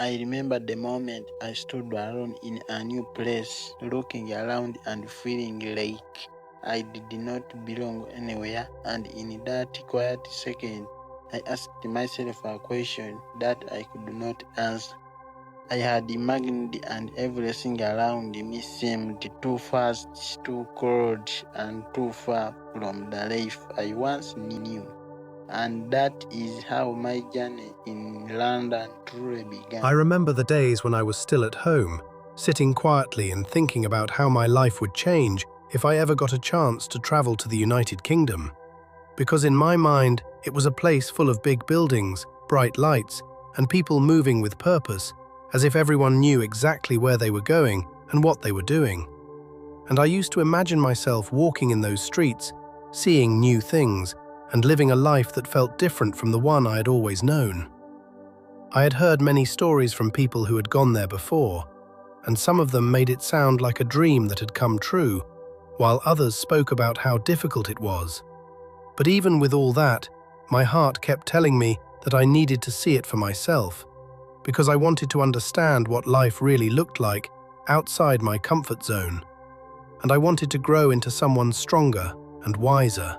I remember the moment I stood alone in a new place, looking around and feeling like I did not belong anywhere. And in that quiet second, I asked myself a question that I could not answer. I had imagined and everything around me seemed too fast, too cold, and too far from the life I once knew. And that is how my journey in London truly I began. remember the days when I was still at home, sitting quietly and thinking about how my life would change if I ever got a chance to travel to the United Kingdom. Because in my mind, it was a place full of big buildings, bright lights, and people moving with purpose, as if everyone knew exactly where they were going and what they were doing. And I used to imagine myself walking in those streets, seeing new things, and living a life that felt different from the one I had always known. I had heard many stories from people who had gone there before, and some of them made it sound like a dream that had come true, while others spoke about how difficult it was. But even with all that, my heart kept telling me that I needed to see it for myself, because I wanted to understand what life really looked like outside my comfort zone, and I wanted to grow into someone stronger and wiser.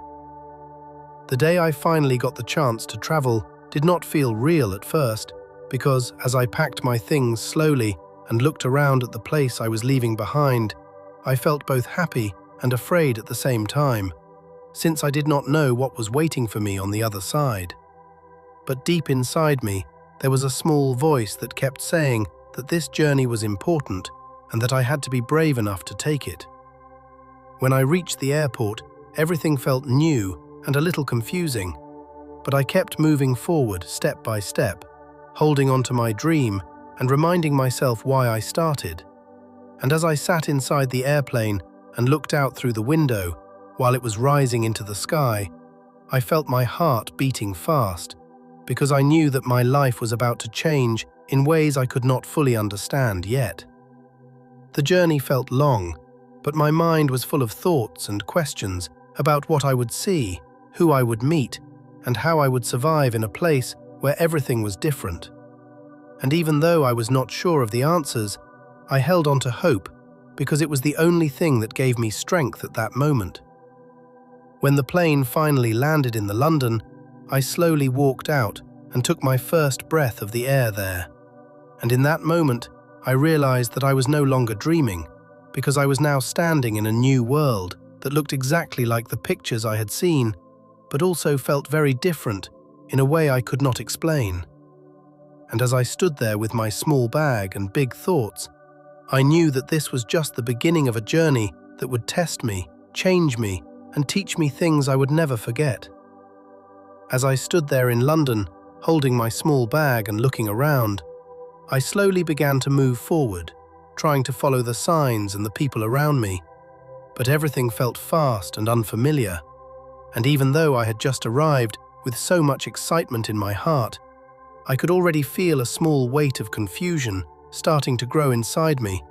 The day I finally got the chance to travel did not feel real at first, because as I packed my things slowly and looked around at the place I was leaving behind, I felt both happy and afraid at the same time, since I did not know what was waiting for me on the other side. But deep inside me, there was a small voice that kept saying that this journey was important and that I had to be brave enough to take it. When I reached the airport, everything felt new and a little confusing, but I kept moving forward step by step, holding on to my dream and reminding myself why I started. And as I sat inside the airplane and looked out through the window while it was rising into the sky, I felt my heart beating fast, because I knew that my life was about to change in ways I could not fully understand yet. The journey felt long, but my mind was full of thoughts and questions about what I would see, who I would meet, and how I would survive in a place where everything was different. And even though I was not sure of the answers, I held on to hope because it was the only thing that gave me strength at that moment. When the plane finally landed in London, I slowly walked out and took my first breath of the air there. And in that moment, I realized that I was no longer dreaming, because I was now standing in a new world that looked exactly like the pictures I had seen, but also felt very different in a way I could not explain. And as I stood there with my small bag and big thoughts, I knew that this was just the beginning of a journey that would test me, change me, and teach me things I would never forget. As I stood there in London, holding my small bag and looking around, I slowly began to move forward, trying to follow the signs and the people around me. But everything felt fast and unfamiliar, and even though I had just arrived with so much excitement in my heart, I could already feel a small weight of confusion starting to grow inside me,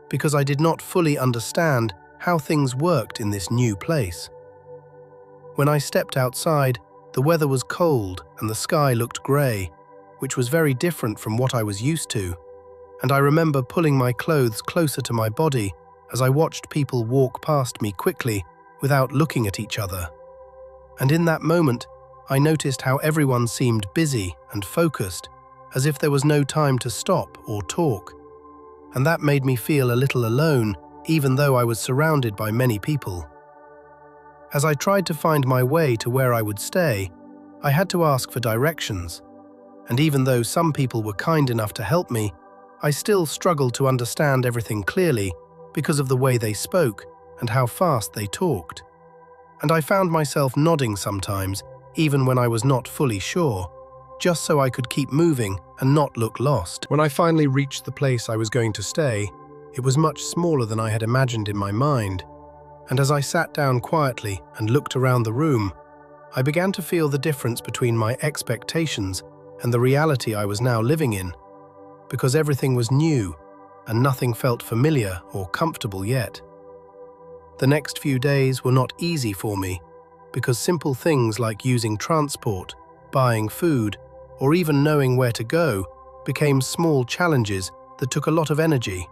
because I did not fully understand how things worked in this new place. When I stepped outside, the weather was cold and the sky looked grey, which was very different from what I was used to, and I remember pulling my clothes closer to my body as I watched people walk past me quickly without looking at each other. And in that moment, I noticed how everyone seemed busy and focused, as if there was no time to stop or talk. And that made me feel a little alone, even though I was surrounded by many people. As I tried to find my way to where I would stay, I had to ask for directions. And even though some people were kind enough to help me, I still struggled to understand everything clearly because of the way they spoke and how fast they talked. And I found myself nodding sometimes, even when I was not fully sure, just so I could keep moving and not look lost. When I finally reached the place I was going to stay, it was much smaller than I had imagined in my mind. And as I sat down quietly and looked around the room, I began to feel the difference between my expectations and the reality I was now living in, because everything was new and nothing felt familiar or comfortable yet. The next few days were not easy for me, because simple things like using transport, buying food, or even knowing where to go became small challenges that took a lot of energy,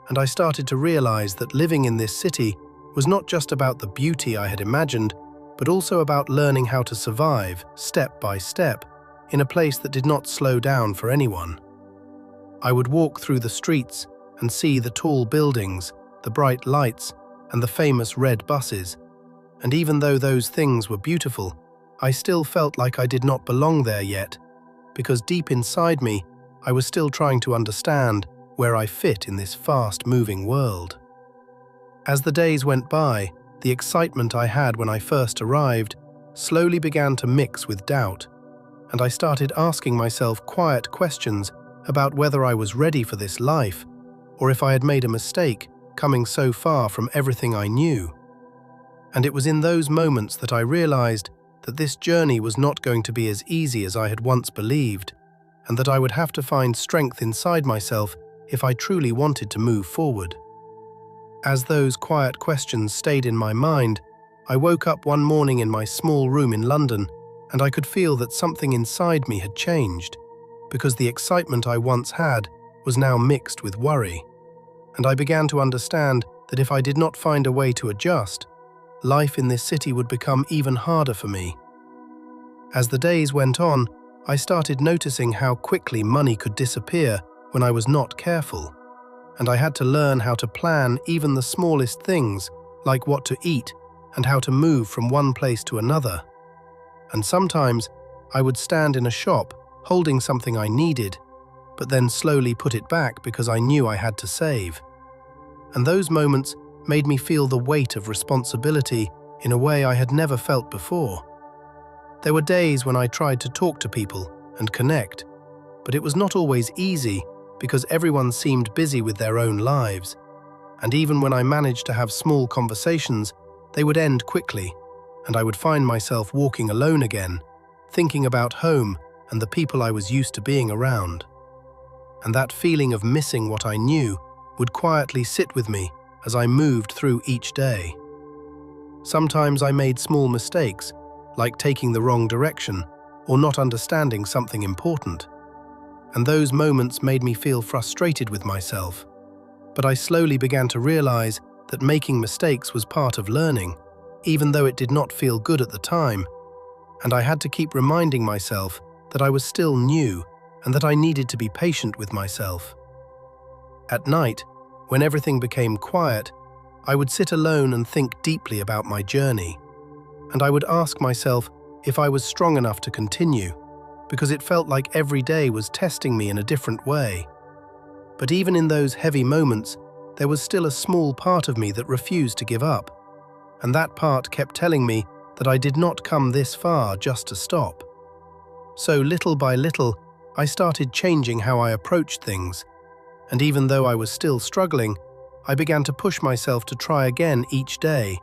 and I started to realize that living in this city was not just about the beauty I had imagined, but also about learning how to survive, step by step, in a place that did not slow down for anyone. I would walk through the streets and see the tall buildings, the bright lights, and the famous red buses, and even though those things were beautiful, I still felt like I did not belong there yet, because deep inside me, I was still trying to understand where I fit in this fast-moving world. As the days went by, the excitement I had when I first arrived slowly began to mix with doubt, and I started asking myself quiet questions about whether I was ready for this life, or if I had made a mistake coming so far from everything I knew. And it was in those moments that I realized that this journey was not going to be as easy as I had once believed, and that I would have to find strength inside myself if I truly wanted to move forward. As those quiet questions stayed in my mind, I woke up one morning in my small room in London, and I could feel that something inside me had changed, because the excitement I once had was now mixed with worry, and I began to understand that if I did not find a way to adjust, life in this city would become even harder for me. As the days went on, I started noticing how quickly money could disappear when I was not careful, and I had to learn how to plan even the smallest things, like what to eat and how to move from one place to another. And sometimes I would stand in a shop holding something I needed, but then slowly put it back because I knew I had to save. And those moments made me feel the weight of responsibility in a way I had never felt before. There were days when I tried to talk to people and connect, but it was not always easy because everyone seemed busy with their own lives. And even when I managed to have small conversations, they would end quickly, and I would find myself walking alone again, thinking about home and the people I was used to being around. And that feeling of missing what I knew would quietly sit with me as I moved through each day. Sometimes I made small mistakes, like taking the wrong direction or not understanding something important. And those moments made me feel frustrated with myself. But I slowly began to realize that making mistakes was part of learning, even though it did not feel good at the time. And I had to keep reminding myself that I was still new and that I needed to be patient with myself. At night, when everything became quiet, I would sit alone and think deeply about my journey. And I would ask myself if I was strong enough to continue, because it felt like every day was testing me in a different way. But even in those heavy moments, there was still a small part of me that refused to give up. And that part kept telling me that I did not come this far just to stop. So little by little, I started changing how I approached things. And even though I was still struggling, I began to push myself to try again each day,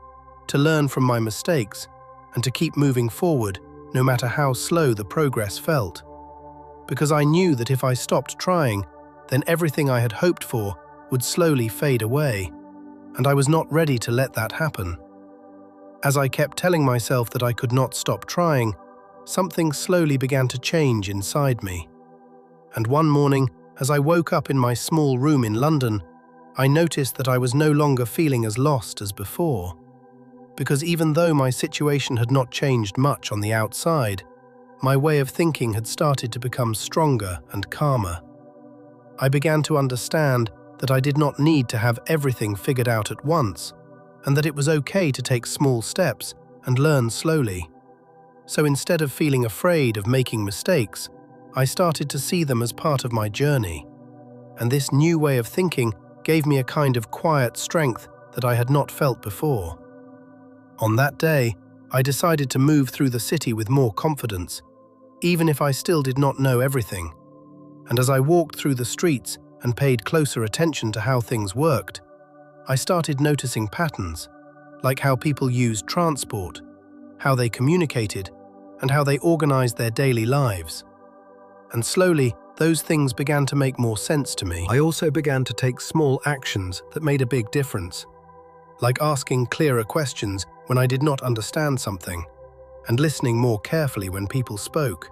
to learn from my mistakes, and to keep moving forward, no matter how slow the progress felt. Because I knew that if I stopped trying, then everything I had hoped for would slowly fade away, and I was not ready to let that happen. As I kept telling myself that I could not stop trying, something slowly began to change inside me. And one morning, as I woke up in my small room in London, I noticed that I was no longer feeling as lost as before. Because even though my situation had not changed much on the outside, my way of thinking had started to become stronger and calmer. I began to understand that I did not need to have everything figured out at once, and that it was okay to take small steps and learn slowly. So instead of feeling afraid of making mistakes, I started to see them as part of my journey. And this new way of thinking gave me a kind of quiet strength that I had not felt before. On that day, I decided to move through the city with more confidence, even if I still did not know everything. And as I walked through the streets and paid closer attention to how things worked, I started noticing patterns, like how people used transport, how they communicated, and how they organized their daily lives. And slowly, those things began to make more sense to me. I also began to take small actions that made a big difference, like asking clearer questions when I did not understand something, and listening more carefully when people spoke.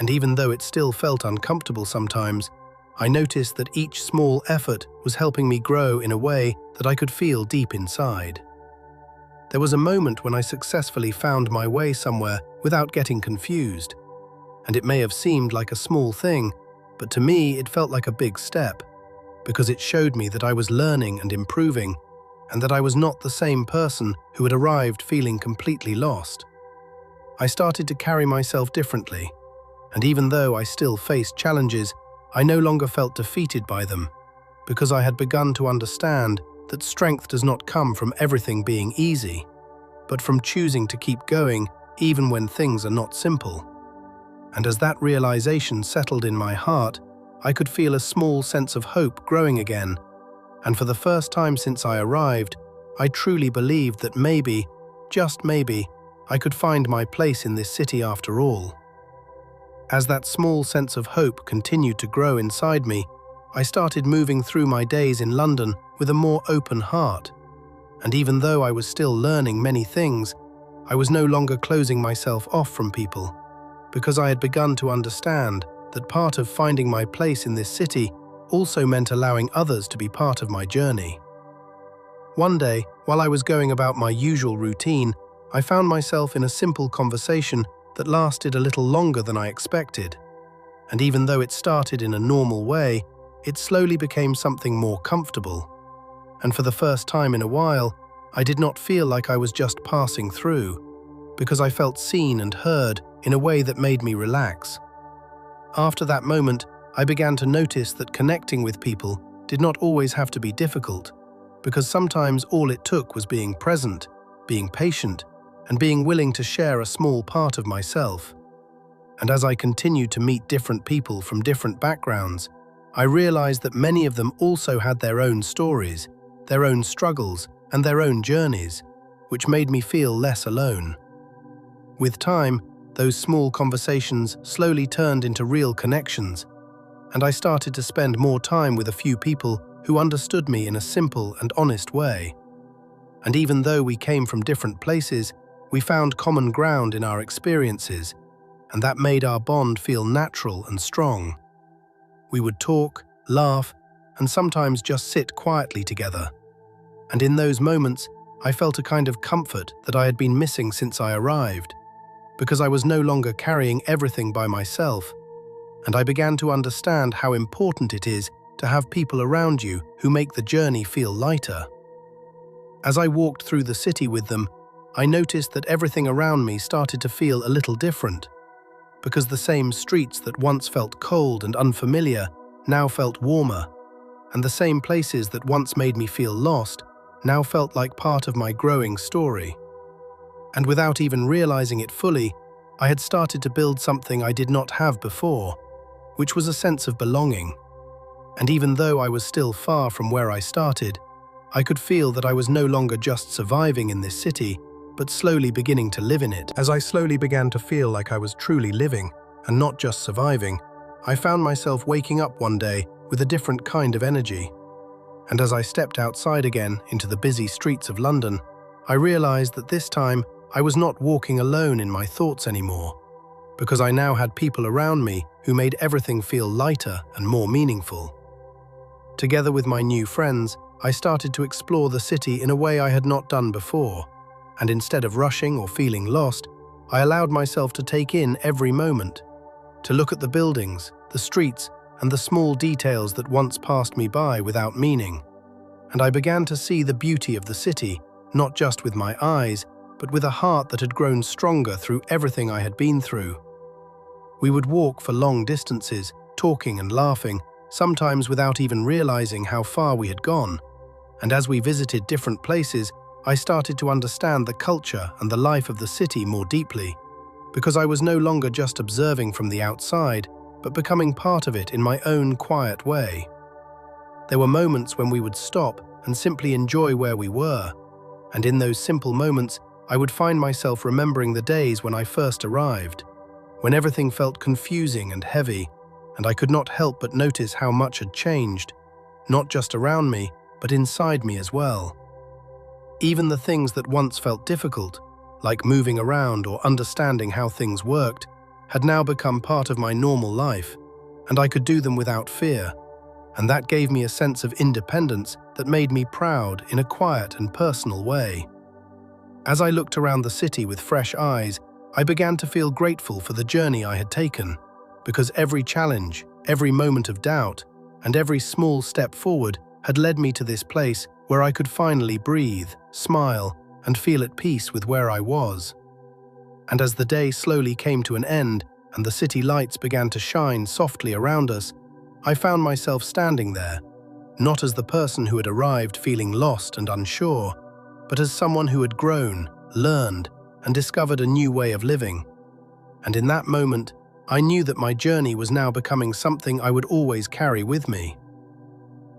and even though it still felt uncomfortable sometimes, I noticed that each small effort was helping me grow in a way that I could feel deep inside. There was a moment when I successfully found my way somewhere without getting confused, and it may have seemed like a small thing, but to me it felt like a big step, because it showed me that I was learning and improving, and that I was not the same person who had arrived feeling completely lost. I started to carry myself differently, and even though I still faced challenges, I no longer felt defeated by them, because I had begun to understand that strength does not come from everything being easy, but from choosing to keep going even when things are not simple. And as that realization settled in my heart, I could feel a small sense of hope growing again, and for the first time since I arrived, I truly believed that maybe, just maybe, I could find my place in this city after all. As that small sense of hope continued to grow inside me, I started moving through my days in London with a more open heart. And even though I was still learning many things, I was no longer closing myself off from people, because I had begun to understand that part of finding my place in this city also meant allowing others to be part of my journey. One day, while I was going about my usual routine, I found myself in a simple conversation that lasted a little longer than I expected. And even though it started in a normal way, it slowly became something more comfortable. And for the first time in a while, I did not feel like I was just passing through, because I felt seen and heard in a way that made me relax. After that moment, I began to notice that connecting with people did not always have to be difficult, because sometimes all it took was being present, being patient, and being willing to share a small part of myself. And as I continued to meet different people from different backgrounds, I realized that many of them also had their own stories, their own struggles, and their own journeys, which made me feel less alone. With time, those small conversations slowly turned into real connections, and I started to spend more time with a few people who understood me in a simple and honest way. And even though we came from different places, we found common ground in our experiences, and that made our bond feel natural and strong. We would talk, laugh, and sometimes just sit quietly together. And in those moments, I felt a kind of comfort that I had been missing since I arrived, because I was no longer carrying everything by myself, and I began to understand how important it is to have people around you who make the journey feel lighter. As I walked through the city with them, I noticed that everything around me started to feel a little different, because the same streets that once felt cold and unfamiliar now felt warmer, and the same places that once made me feel lost now felt like part of my growing story. And without even realizing it fully, I had started to build something I did not have before, which was a sense of belonging. And even though I was still far from where I started, I could feel that I was no longer just surviving in this city, but slowly beginning to live in it. As I slowly began to feel like I was truly living, and not just surviving, I found myself waking up one day with a different kind of energy. And as I stepped outside again into the busy streets of London, I realized that this time I was not walking alone in my thoughts anymore, because I now had people around me who made everything feel lighter and more meaningful. Together with my new friends, I started to explore the city in a way I had not done before, and instead of rushing or feeling lost, I allowed myself to take in every moment, to look at the buildings, the streets, and the small details that once passed me by without meaning. And I began to see the beauty of the city, not just with my eyes, but with a heart that had grown stronger through everything I had been through. We would walk for long distances, talking and laughing, sometimes without even realizing how far we had gone. And as we visited different places, I started to understand the culture and the life of the city more deeply, because I was no longer just observing from the outside, but becoming part of it in my own quiet way. There were moments when we would stop and simply enjoy where we were, and in those simple moments, I would find myself remembering the days when I first arrived, when everything felt confusing and heavy, and I could not help but notice how much had changed, not just around me, but inside me as well. Even the things that once felt difficult, like moving around or understanding how things worked, had now become part of my normal life, and I could do them without fear, and that gave me a sense of independence that made me proud in a quiet and personal way. As I looked around the city with fresh eyes, I began to feel grateful for the journey I had taken, because every challenge, every moment of doubt, and every small step forward had led me to this place where I could finally breathe, smile, and feel at peace with where I was. And as the day slowly came to an end and the city lights began to shine softly around us, I found myself standing there, not as the person who had arrived feeling lost and unsure, but as someone who had grown, learned, and discovered a new way of living. And in that moment, I knew that my journey was now becoming something I would always carry with me.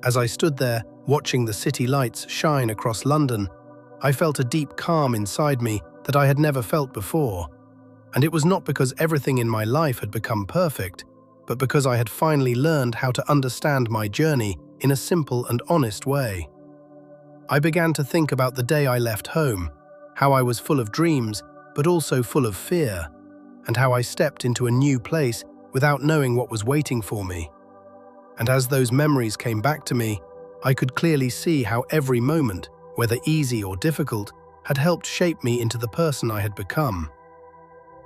As I stood there, watching the city lights shine across London, I felt a deep calm inside me that I had never felt before. And it was not because everything in my life had become perfect, but because I had finally learned how to understand my journey in a simple and honest way. I began to think about the day I left home, how I was full of dreams, but also full of fear, and how I stepped into a new place without knowing what was waiting for me. And as those memories came back to me, I could clearly see how every moment, whether easy or difficult, had helped shape me into the person I had become.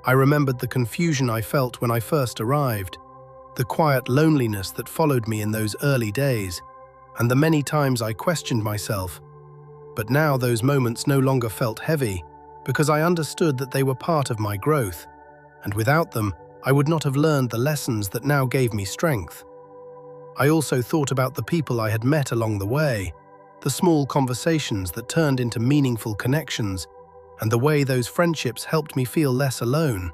I remembered the confusion I felt when I first arrived, the quiet loneliness that followed me in those early days, and the many times I questioned myself. But now those moments no longer felt heavy, because I understood that they were part of my growth, and without them, I would not have learned the lessons that now gave me strength. I also thought about the people I had met along the way, the small conversations that turned into meaningful connections, and the way those friendships helped me feel less alone.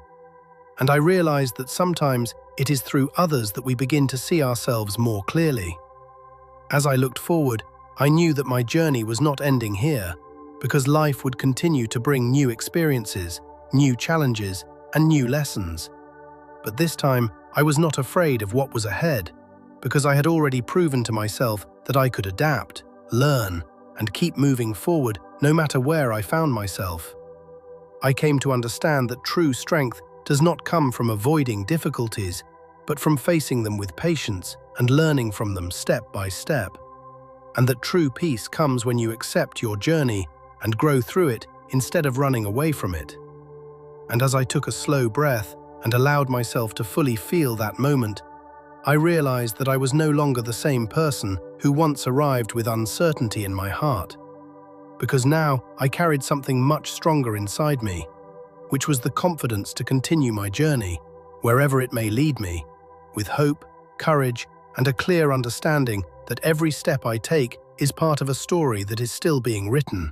And I realized that sometimes it is through others that we begin to see ourselves more clearly. As I looked forward, I knew that my journey was not ending here, because life would continue to bring new experiences, new challenges, and new lessons. But this time, I was not afraid of what was ahead, because I had already proven to myself that I could adapt, learn, and keep moving forward no matter where I found myself. I came to understand that true strength does not come from avoiding difficulties, but from facing them with patience and learning from them step by step. And that true peace comes when you accept your journey and grow through it instead of running away from it. And as I took a slow breath and allowed myself to fully feel that moment, I realized that I was no longer the same person who once arrived with uncertainty in my heart. Because now I carried something much stronger inside me, which was the confidence to continue my journey, wherever it may lead me, with hope, courage, and a clear understanding that every step I take is part of a story that is still being written.